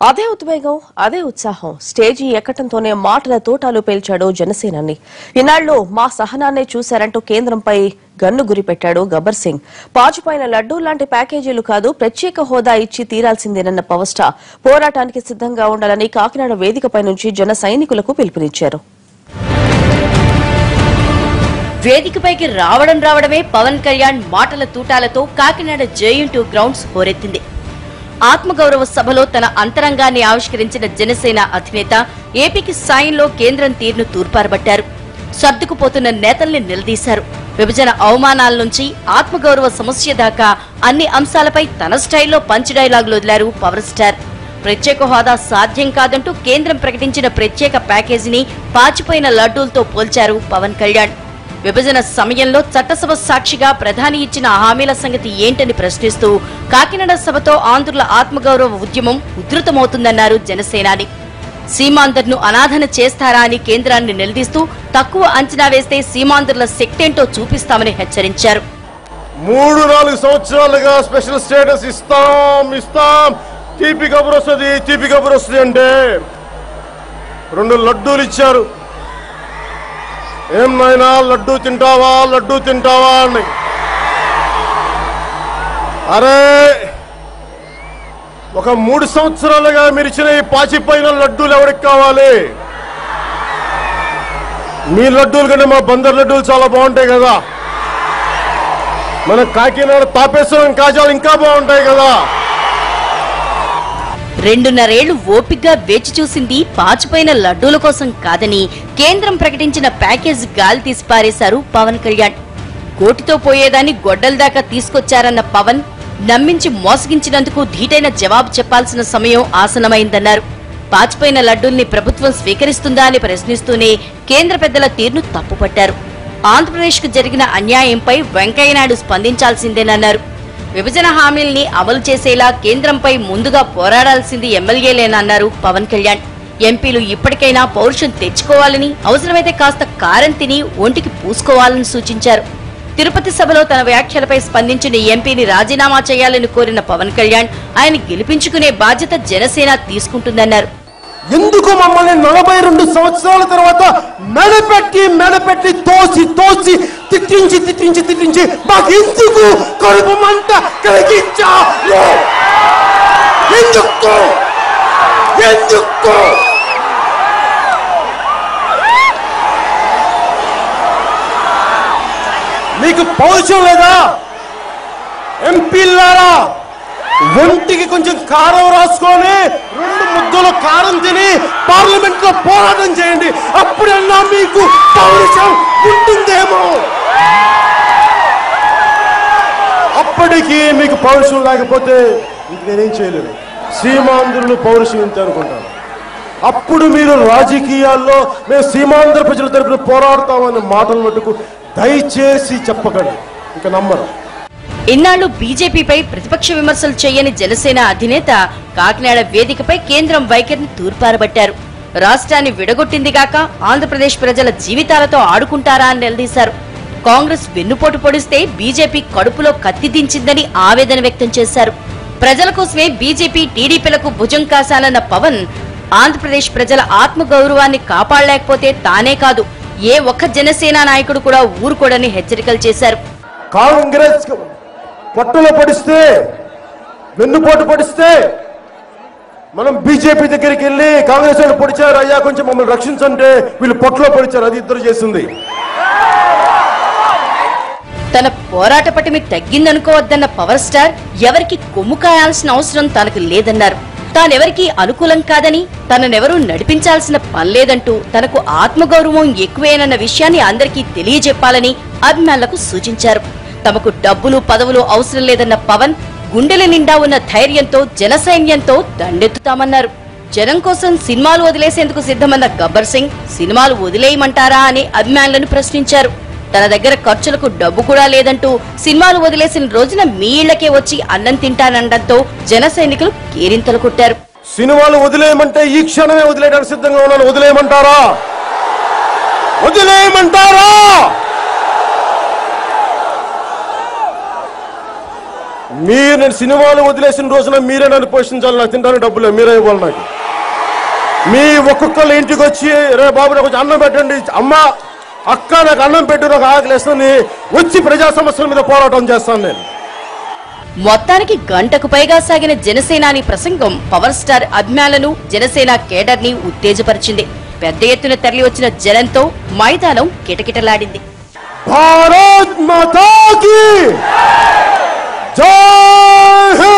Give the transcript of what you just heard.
అదే ఉద్వేగం, అదే ఉత్సాహం స్టేజీ ఎక్కటంతోనే మాటల తోటాలు పేల్చాడు జనసేనాని. ఇన్నాళ్లు మా సహనాన్నే చూశారంటూ కేంద్రంపై గన్ను గురిపెట్టాడు గబ్బర్ సింగ్. పాచిపోయిన లడ్డూ లాంటి ప్యాకేజీలు కాదు, ప్రత్యేక హోదా ఇచ్చి తీరాల్సిందేనన్న పవర్ స్టార్ పోరాటానికి సిద్ధంగా ఉండాలని కాకినాడ వేదికపై నుంచి జన సైనికులకు పిలుపునిచ్చారు. వేదికపైకి రావడమే పవన్ కళ్యాణ్ మాటల తూటాలతో కాకినాడ జేఎన్2 గ్రౌండ్స్ హోరెత్తింది. ఆత్మగౌరవ సభలో తన అంతరంగాన్ని ఆవిష్కరించిన జనసేన అధినేత ఏపీకి సాయంలో కేంద్రం తీరును తూర్పారబట్టారు. సర్దుకుపోతున్న నేతల్ని నిలదీశారు. విభజన అవమానాల నుంచి ఆత్మగౌరవ సమస్య దాకా అన్ని అంశాలపై తన స్టైల్లో పంచ్ డైలాగులు వదిలారు పవర్ స్టార్. ప్రత్యేక హోదా సాధ్యం కాదంటూ కేంద్రం ప్రకటించిన ప్రత్యేక ప్యాకేజీని పాచిపోయిన లడ్డూలతో పోల్చారు పవన్ కళ్యాణ్. విభజన సమయంలో చట్టసభ సాక్షిగా ప్రధాని ఇచ్చిన హామీల సంగతి ఏంటని ప్రశ్నిస్తూ కాకినాడ సభతో ఆంధ్రుల ఆత్మగౌరవ ఉద్యమం ఉధృతమవుతుందన్నారు జనసేనాని. సీమాంధ్రును అనాథన చేస్తారా అని కేంద్రాన్ని నిలదీస్తూ తక్కువ అంచనా వేస్తే సీమాంధ్రుల శక్తేంటో చూపిస్తామని హెచ్చరించారు. 3-4 సంవత్సరాలుగా స్పెషల్ స్టేటస్ ఇస్తాం తీపి కబురు వస్తుంది అంటే 2 లడ్డూలు ఇచ్చారు. ఏం నాయనా లడ్డూ తింటావా అని. అరే ఒక 3 సంవత్సరాలుగా మీరు ఇచ్చిన ఈ పాచిపోయిన లడ్డూలు ఎవరికి కావాలి? మీ లడ్డూలు కంటే మా బందర్ లడ్డూలు చాలా బాగుంటాయి కదా. మన కాకినాడ తాపేశ్వరం కాజాలు ఇంకా బాగుంటాయి కదా. 2.5 ఏళ్లు ఓపిగ్గా వేచి చూసింది పాచిపోయిన లడ్డూల కోసం కాదని కేంద్రం ప్రకటించిన ప్యాకేజ్ గాలి తీసి పారేశారు పవన్ కళ్యాణ్. కోటితో పోయేదాన్ని గొడ్డల దాకా తీసుకొచ్చారన్న పవన్ నమ్మించి మోసగించినందుకు ధీటైన జవాబు చెప్పాల్సిన సమయం ఆసనమైందన్నారు. పాచిపోయిన లడ్డూల్ని ప్రభుత్వం స్వీకరిస్తుందా అని ప్రశ్నిస్తూనే కేంద్ర పెద్దల తీరును తప్పుపట్టారు. ఆంధ్రప్రదేశ్కు జరిగిన అన్యాయంపై వెంకయ్యనాయుడు స్పందించాల్సిందేనన్నారు. విభజన హామీల్ని అమలు చేసేలా కేంద్రంపై ముందుగా పోరాడాల్సింది ఎమ్మెల్యేలేనన్నారు పవన్ కళ్యాణ్. ఎంపీలు ఇప్పటికైనా పౌరుషం తెచ్చుకోవాలని, అవసరమైతే కాస్త కారం తిని ఒంటికి పూసుకోవాలని సూచించారు. తిరుపతి సభలో తన వ్యాఖ్యలపై స్పందించిన ఎంపీని రాజీనామా చేయాలని కోరిన పవన్ కళ్యాణ్ ఆయన గెలిపించుకునే బాధ్యత జనసేన తీసుకుంటుందన్నారు. ఎందుకు మమ్మల్ని 42 సంవత్సరాల తర్వాత మెడపెట్టి తోసి తిట్టించి మాకు ఎందుకు కడుపు మంట కలిగించారు? ఎందుకు మీకు పౌరుషం లేదా? ఎంపీలారా ఒంటికి కొంచెం కారం రాసుకొని 2 ముద్దలు కారం తిని పార్లమెంట్ లో పోరాటం చేయండి. అప్పుడన్నా మీకు పౌరుషం ఉంటుందేమో. అప్పటికి మీకు పౌరుషం లేకపోతే ఇంక నేనేం చేయలేను. సీమాంధ్రులు పౌరుషం ఇంత అనుకుంటాను. అప్పుడు మీరు రాజకీయాల్లో మేము సీమాంధ్ర ప్రజల తరపున పోరాడతామన్న మాటలు మటుకు దయచేసి చెప్పకండి, ఇక నమ్మరు. ఇన్నాళ్లు బీజేపీపై ప్రతిపక్ష విమర్శలు చేయని జనసేన అధినేత కాకినాడ వేదికపై కేంద్రం వైఖరిని తూర్పారబట్టారు. రాష్ట్రాన్ని విడగొట్టిందిగాక ఆంధ్రప్రదేశ్ ప్రజల జీవితాలతో ఆడుకుంటారా అని నిలదీశారు. కాంగ్రెస్ వెన్నుపోటు పొడిస్తే బీజేపీ కడుపులో కత్తి దించిందని ఆవేదన వ్యక్తం చేశారు. ప్రజల కోసమే బీజేపీ టీడీపీలకు భుజం కాశాలన్న పవన్ ఆంధ్రప్రదేశ్ ప్రజల ఆత్మగౌరవాన్ని కాపాడలేకపోతే తానే కాదు, ఏ ఒక్క జనసేన నాయకుడు కూడా ఊరుకోడని హెచ్చరికలు చేశారు. కాంగ్రెస్ పొట్టలో పడిస్తే, వెన్నుపోటు పడిస్తే మనం బీజేపీ దగ్గరికి వెళ్ళి కాంగ్రెస్ వాళ్ళు పొడిచారు అయ్యా కొంచెం మమ్మల్ని రక్షించంటే వీళ్ళు పొట్టలో పడిచారు. అది ఇద్దరు చేసింది. తన పోరాట పటిమి తగ్గిందనుకోవద్దన్న పవర్ స్టార్ ఎవరికి కొమ్ము కాయాల్సిన అవసరం తనకు లేదన్నారు. తానెవరికీ అనుకూలం కాదని, తననెవరూ నడిపించాల్సిన పనిలేదంటూ తనకు ఆత్మగౌరవం ఎక్కువేనన్న విషయాన్ని అందరికీ తెలియజెప్పాలని అభిమానులకు సూచించారు. తమకు డబ్బులు పదవులు అవసరం లేదన్న పవన్ గుండెల నిండా ఉన్న ధైర్యంతో జనసైన్యంతో దండెత్తుతామన్నారు. జనం కోసం సినిమాలు వదిలేసేందుకు సిద్ధమన్న గబ్బర్ సింగ్ సినిమాలు వదిలేయమంటారా అని అభిమానులను ప్రశ్నించారు. తన దగ్గర ఖర్చులకు డబ్బు కూడా లేదంటూ సినిమాలు వదిలేసిన రోజున మీ ఇళ్లకే వచ్చి అన్నం తింటానడంతో జన సైనికులు కేరింతలు కొట్టారు. సినిమాలు వదిలేయమంటే ఈ క్షణమే వదిలేయడానికి సిద్ధంగా ఉన్నాను. వదిలేయమంటారా? మీరు నేను సినిమాలు వదిలేసిన రోజున మీరే నన్ను పోషించాలి. నాకు తినడానికి డబ్బులే, మీరే ఇవ్వాలి నాకు. మీ ఒక్కొక్కళ్ళ ఇంటికి వచ్చి రే బాబు నాకు కొంచెం అన్నం పెట్టండి, అమ్మ అక్క నాకు అన్నం పెట్టు, నాకు ఆకలిస్తుంది, వచ్చి ప్రజా సమస్యల మీద పోరాటం చేస్తాను నేను. మొత్తానికి గంటకు పైగా సాగిన జనసేనాని ప్రసంగం పవర్ స్టార్ అభిమానులను, జనసేన కేడర్ ని ఉత్తేజపరిచింది. పెద్ద ఎత్తున తరలి వచ్చిన జనంతో మైదానం కిటకిటలాడింది. భారత్ మాతా కీ జై.